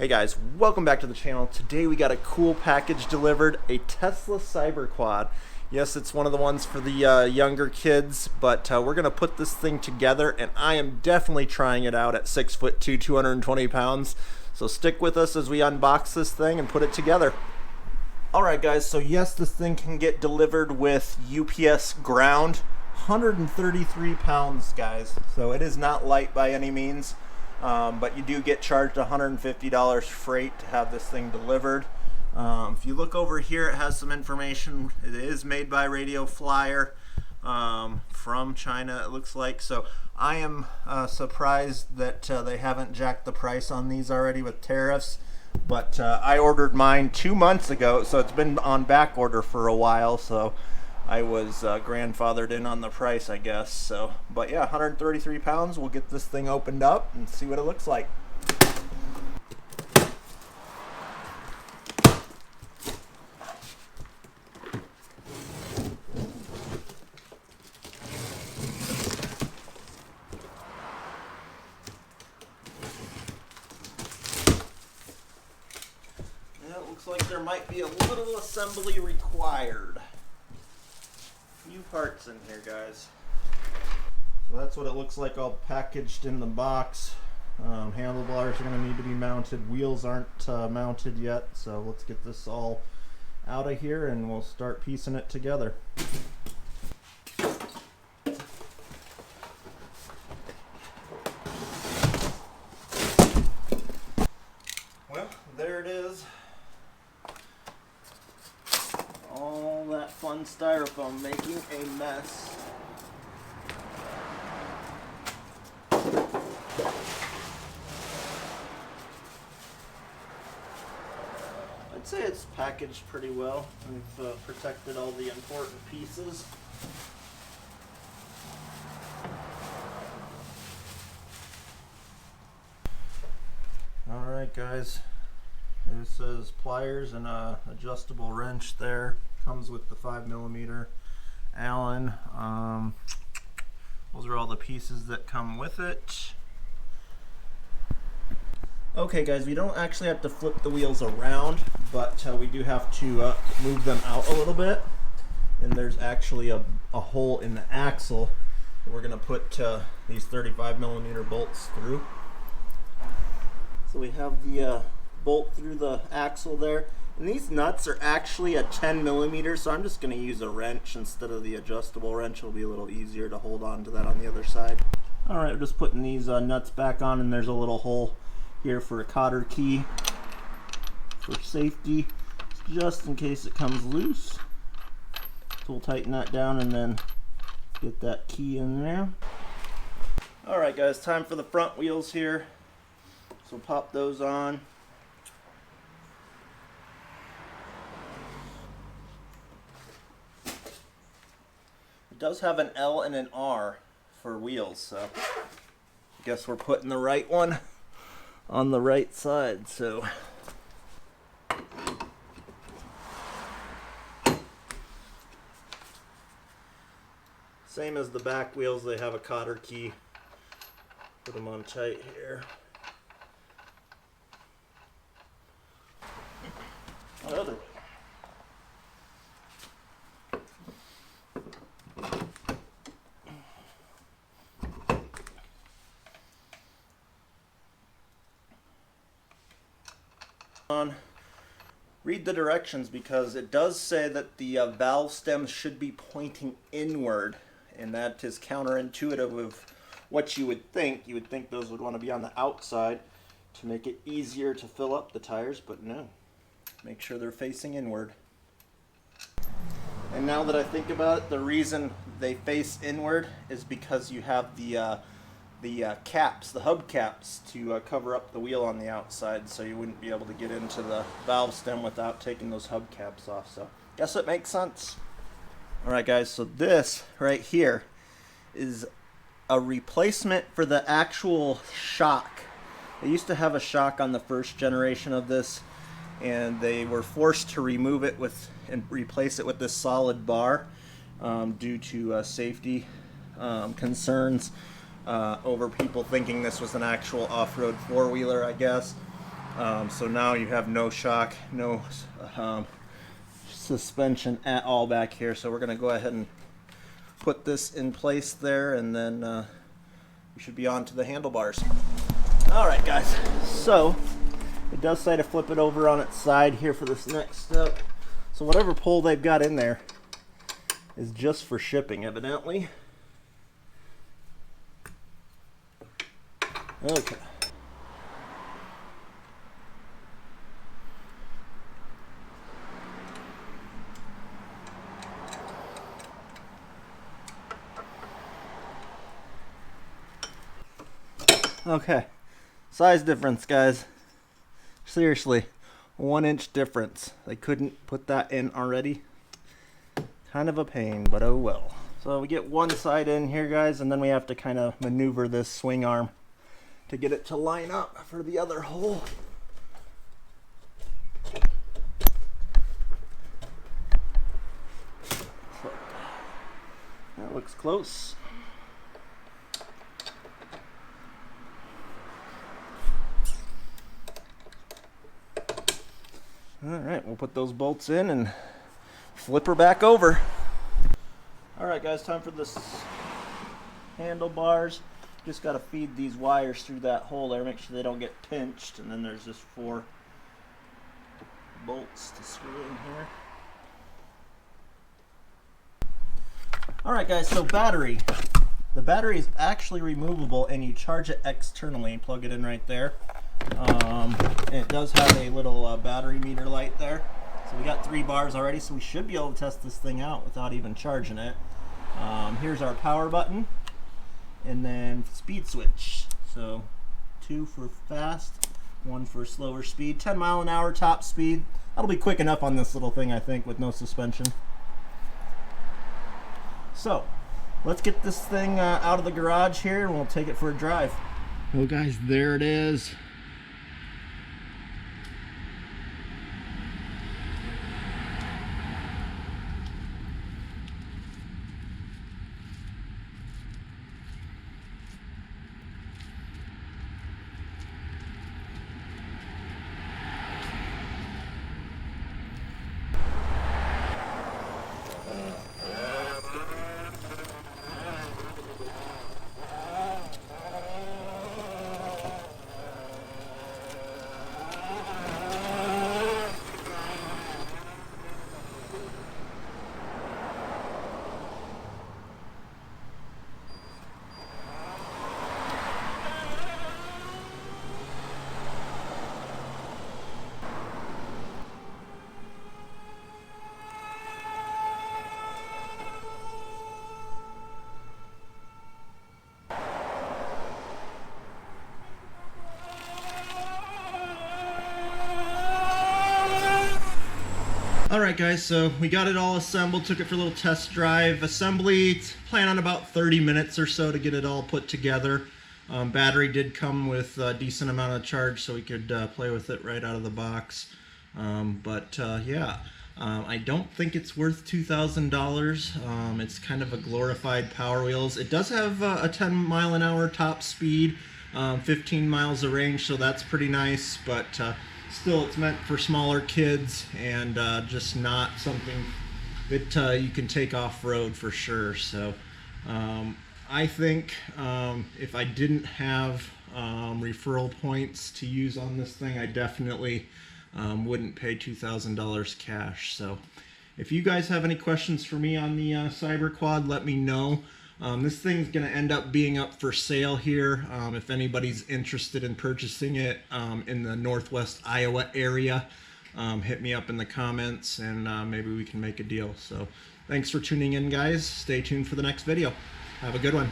Hey guys, welcome back to the channel. Today we got a cool package delivered, a Tesla Cyberquad. Yes, it's one of the ones for the younger kids, but we're gonna put this thing together, and I am definitely trying it out at 6'2", 220 pounds. So stick with us as we unbox this thing and put it together. Alright guys, so yes, this thing can get delivered with UPS ground. 133 pounds, guys. So it is not light by any means. But you do get charged $150 freight to have this thing delivered. If you look over here, it has some information. It is made by Radio Flyer from China, it looks like. So I am surprised that they haven't jacked the price on these already with tariffs. But I ordered mine 2 months ago, so it's been on back order for a while. So I was grandfathered in on the price, I guess. So, but yeah, 133 pounds. We'll get this thing opened up and see what it looks like. Yeah, it looks like there might be a little assembly required. Few parts in here, guys. So that's what it looks like all packaged in the box. Handlebars are going to need to be mounted. Wheels aren't mounted yet, so let's get this all out of here and we'll start piecing it together. Well, there it is. All that fun styrofoam making a mess. I'd say it's packaged pretty well. We've protected all the important pieces. Alright guys, it says pliers and a adjustable wrench there. Comes with the 5mm Allen. Those are all the pieces that come with it. Okay guys, we don't actually have to flip the wheels around, but we do have to move them out a little bit. And there's actually a hole in the axle that we're going to put these 35mm bolts through. So we have the bolt through the axle there. And these nuts are actually a 10mm, so I'm just going to use a wrench instead of the adjustable wrench. It'll be a little easier to hold on to that on the other side. Alright, we're just putting these nuts back on, and there's a little hole here for a cotter key for safety, just in case it comes loose. So we'll tighten that down and then get that key in there. Alright guys, time for the front wheels here. So pop those on. It does have an L and an R for wheels, so I guess we're putting the right one on the right side. So same as the back wheels, they have a cotter key. Put them on tight here. Other way. Read the directions, because it does say that the valve stems should be pointing inward, and that is counterintuitive of what you would think. You would think those would want to be on the outside to make it easier to fill up the tires, but no. Make sure they're facing inward. And now that I think about it, the reason they face inward is because you have the caps, the hub caps, to cover up the wheel on the outside, so you wouldn't be able to get into the valve stem without taking those hub caps off. So guess it makes sense. Alright guys, so this right here is a replacement for the actual shock. They used to have a shock on the first generation of this, and they were forced to remove it and replace it with this solid bar due to safety concerns over people thinking this was an actual off-road four-wheeler, I guess. So now you have no shock, no suspension at all back here. So we're going to go ahead and put this in place there, and then we should be on to the handlebars. All right, guys. So it does say to flip it over on its side here for this next step. So whatever pole they've got in there is just for shipping, evidently. Okay. Okay, size difference, guys. Seriously, 1 inch difference. They couldn't put that in already. Kind of a pain, but oh well. So we get one side in here, guys, and then we have to kind of maneuver this swing arm to get it to line up for the other hole. So, that looks close. Alright, we'll put those bolts in and flip her back over. Alright guys, time for this handlebars. Just got to feed these wires through that hole there, make sure they don't get pinched, and then there's just 4 bolts to screw in here. Alright guys, so battery. The battery is actually removable and you charge it externally and plug it in right there. And it does have a little battery meter light there. So we got 3 bars already, so we should be able to test this thing out without even charging it. Here's our power button, and then speed switch. So 2 for fast, 1 for slower speed. 10 mile an hour top speed. That'll be quick enough on this little thing, I think, with no suspension. So let's get this thing out of the garage here and we'll take it for a drive. Well guys, there it is. Alright guys, so we got it all assembled, took it for a little test drive. Assembly, plan on about 30 minutes or so to get it all put together. Battery did come with a decent amount of charge so we could play with it right out of the box. Yeah, I don't think it's worth $2,000. It's kind of a glorified Power Wheels. It does have a 10 mile an hour top speed, 15 miles of range, so that's pretty nice, but still, it's meant for smaller kids and just not something that you can take off-road for sure. So I think if I didn't have referral points to use on this thing, I definitely wouldn't pay $2,000 cash. So if you guys have any questions for me on the Cyberquad, let me know. This thing's going to end up being up for sale here. If anybody's interested in purchasing it in the Northwest Iowa area, hit me up in the comments and maybe we can make a deal. So thanks for tuning in, guys. Stay tuned for the next video. Have a good one.